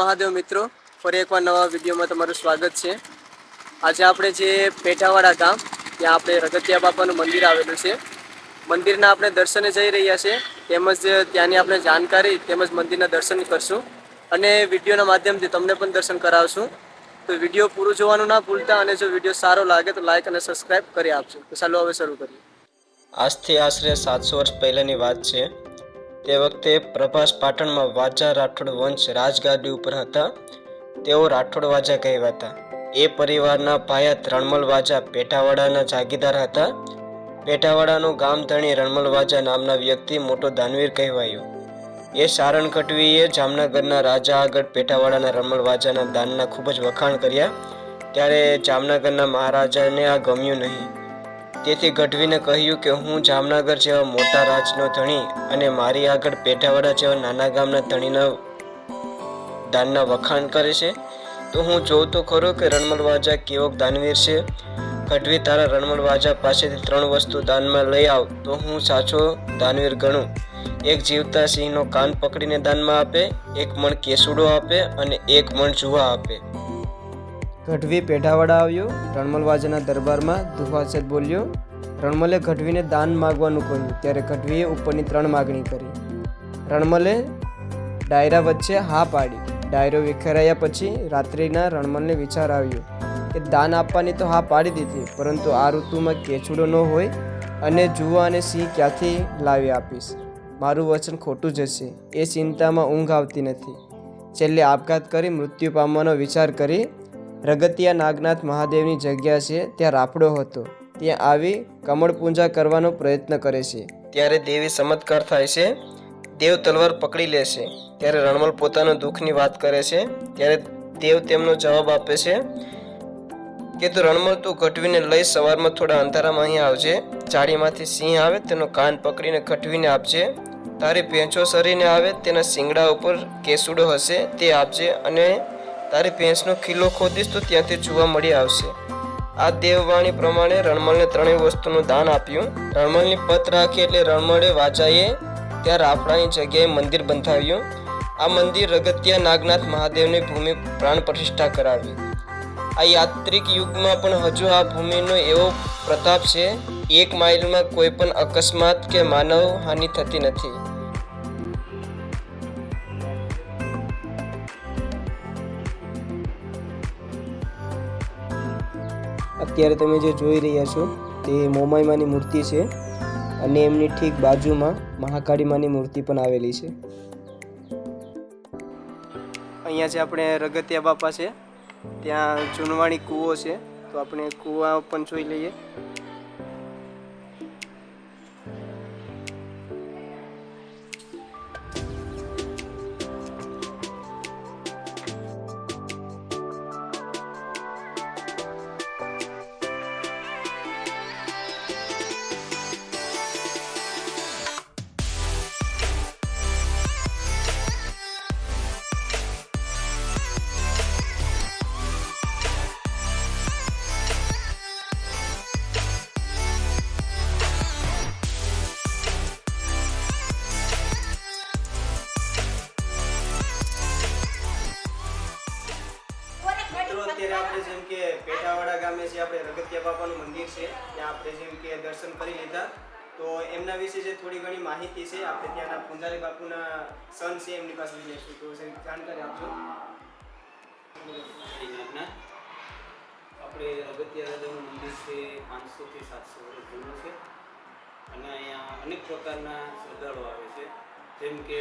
મહાદેવ મિત્રો, ફરી એકવાર નવા વિડીયોમાં તમારું સ્વાગત છે। આજે આપણે જે પેટાવાડા ગામ ત્યાં આપણે રગતિયા બાપાનું મંદિર આવેલું છે, મંદિરના આપણે દર્શને જઈ રહ્યા છે, તેમજ ત્યાંની આપણે જાણકારી તેમજ મંદિરના દર્શન કરશું અને વિડીયોના માધ્યમથી તમને પણ દર્શન કરાવશું। તો વિડીયો પૂરું જોવાનું ના ભૂલતા અને જો વિડીયો સારો લાગે તો લાઈક અને સબસ્ક્રાઇબ કરી આપજો। તો ચાલો હવે શરૂ કરીએ। આજથી આશરે 700 વર્ષ પહેલાંની વાત છે। તે વખતે પ્રભાસ પાટણમાં વાજા રાઠોડ વંશ રાજગાદી ઉપર હતા। તેઓ રાઠોડ વાજા કહેવાતા। એ પરિવારના ભાયા રણમલ વાજા પેટાવાડાના જાગીરદાર હતા। પેટાવાડાનું ગામ ધણી રણમલ વાજા નામના વ્યક્તિ મોટો દાનવીર કહેવાયો। એ સારણ ગઢવીએ જામનગરના રાજા આગળ પેટાવાડાના રણમલ વાજાના દાનના ખૂબ જ વખાણ કર્યા। ત્યારે જામનગરના મહારાજાને આ ગમ્યું નહીં। તેથી ગઢવીને કહ્યું કે હું જામનગર જેવા મોટા રાજનો ધણી અને મારી આગળ પેટાવાડા જેવા નાના ગામના ધણીના દાનના વખાણ કરે છે, તો હું જોઉં તો ખરો કે રણમલ વાજા કેવો દાનવીર છે। ગઢવી તારા રણમલ વાજા પાસેથી 3 વસ્તુ દાનમાં લઈ આવ તો હું સાચો દાનવીર ગણું। એક જીવતા સિંહનો કાન પકડીને દાનમાં આપે, 1 મણ કેસુડો આપે અને 1 મણ જુવા આપે। ગઢવી પેટાવાડા આવ્યો, રણમલ વાજાના દરબારમાં દુભાષિત બોલ્યો। રણમલે ગઢવીને દાન માગવાનું કહ્યું ત્યારે ગઢવીએ ઉપરની 3 માગણી કરી। રણમલે ડાયરા વચ્ચે હા પાડી। ડાયરો વિખેરાયા પછી રાત્રિના રણમલને વિચાર આવ્યો કે દાન આપવાની તો હા પાડી દીધી, પરંતુ આ ઋતુમાં કેચુડો ન હોય અને જુવા અને સિંહ ક્યાંથી લાવી આપીશ? મારું વચન ખોટું જશે। એ ચિંતામાં ઊંઘ આવતી નથી। છેલ્લે આપઘાત કરી મૃત્યુ પામવાનો વિચાર કરી રગતિયા નાગનાથ મહાદેવની જગ્યા છે ત્યાં રાફડો હતો, ત્યાં આવી કમળ પૂજા કરવાનો પ્રયત્ન કરે છે। ત્યારે દેવી ચમત્કાર થાય છે। દેવ તલવાર પકડી લે છે। ત્યારે રણમલ પોતાના દુઃખની વાત કરે છે। ત્યારે દેવ તેમનો જવાબ આપે છે કે તું રણમલ તું ગઢવીને લઈ સવારમાં થોડા અંધારામાં અહીં આવજે। જાળીમાંથી સિંહ આવે તેનો કાન પકડીને ગઢવીને આપજે। તારી ભેંસો સરીને આવે તેના શિંગડા ઉપર કેસુડો હશે તે આપજે, અને તારી ભેંસનો ખીલો ખોદીશ તો ત્યાંથી જુવા મળી આવશે। આ દેવવાણી પ્રમાણે રણમલને 3 વસ્તુનું દાન આપ્યું। રણમલની પત રાખી એટલે રણમલે વાજાએ ત્યાં રાફડાની જગ્યાએ મંદિર બંધાવ્યું। આ મંદિર રગતિયા નાગનાથ મહાદેવની ભૂમિ પ્રાણ પ્રતિષ્ઠા કરાવી। આ યાત્રિક યુગમાં પણ હજુ આ ભૂમિનો એવો પ્રતાપ છે, 1 માઇલમાં કોઈ પણ અકસ્માત કે માનવ હાનિ થતી નથી। અત્યારે તમે જે જોઈ રહ્યા છો તે મોમાઈમાની મૂર્તિ છે, અને એમની ઠીક બાજુમાં મહાકાળી માની મૂર્તિ પણ આવેલી છે। અહીંયા જે આપણે રગતિયા બાપા છે ત્યાં જૂનવાણી કૂવો છે, તો આપણે કૂવા પણ જોઈ લઈએ। અત્યારે આપણે જેમ કે પેટાવાડા ગામે જે આપણે રગતિયા બાપાનું મંદિર છે ત્યાં આપણે જેમ કે દર્શન કરી લીધા, તો એમના વિશે જે થોડી ઘણી માહિતી છે આપણે ત્યાંના પૂંજારી બાપુના સન છે એમની પાસે લઈશું, તો જાણકારી આપજો। આપણે રગતિયા દાદાનું મંદિર છે 500 થી 700 વર્ષ જૂનું છે, અને અહીંયા અનેક પ્રકારના શ્રદ્ધાળુઓ આવે છે। જેમ કે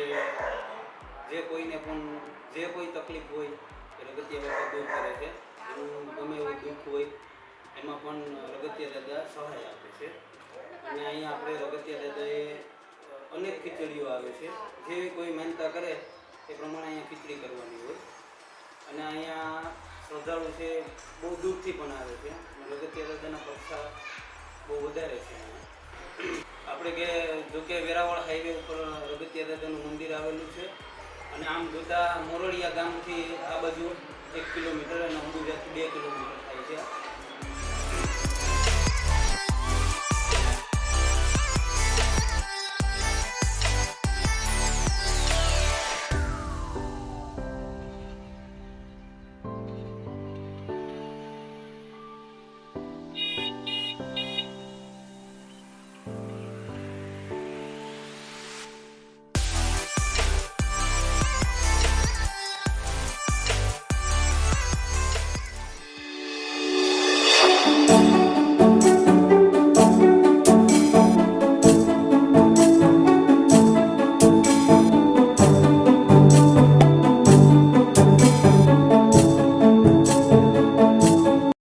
જે કોઈને પણ જે કોઈ તકલીફ હોય એ રગતિયા બાપા દૂર કરે છે। એનું ગમે એવું દુઃખ હોય એમાં પણ રગતિયા દાદા સહાય આપે છે। અને અહીંયા આપણે રગતિયા દાદાએ અનેક ખીચડીઓ આવે છે, જે કોઈ માનતા કરે એ પ્રમાણે અહીંયા ખીચડી કરવાની હોય। અને અહીંયા શ્રદ્ધાળુ છે બહુ દૂરથી પણ આવે છે, અને રગતિયા દાદાના પક્ષા બહુ વધારે છે। આપણે કે જોકે વેરાવળ હાઈવે ઉપર રગતિયા દાદાનું મંદિર આવેલું છે, અને આમ જોતા મોરડિયા ગામથી આ બાજુ 1 કિલોમીટર અને અંબુજાથી 2 કિલોમીટર થાય છે।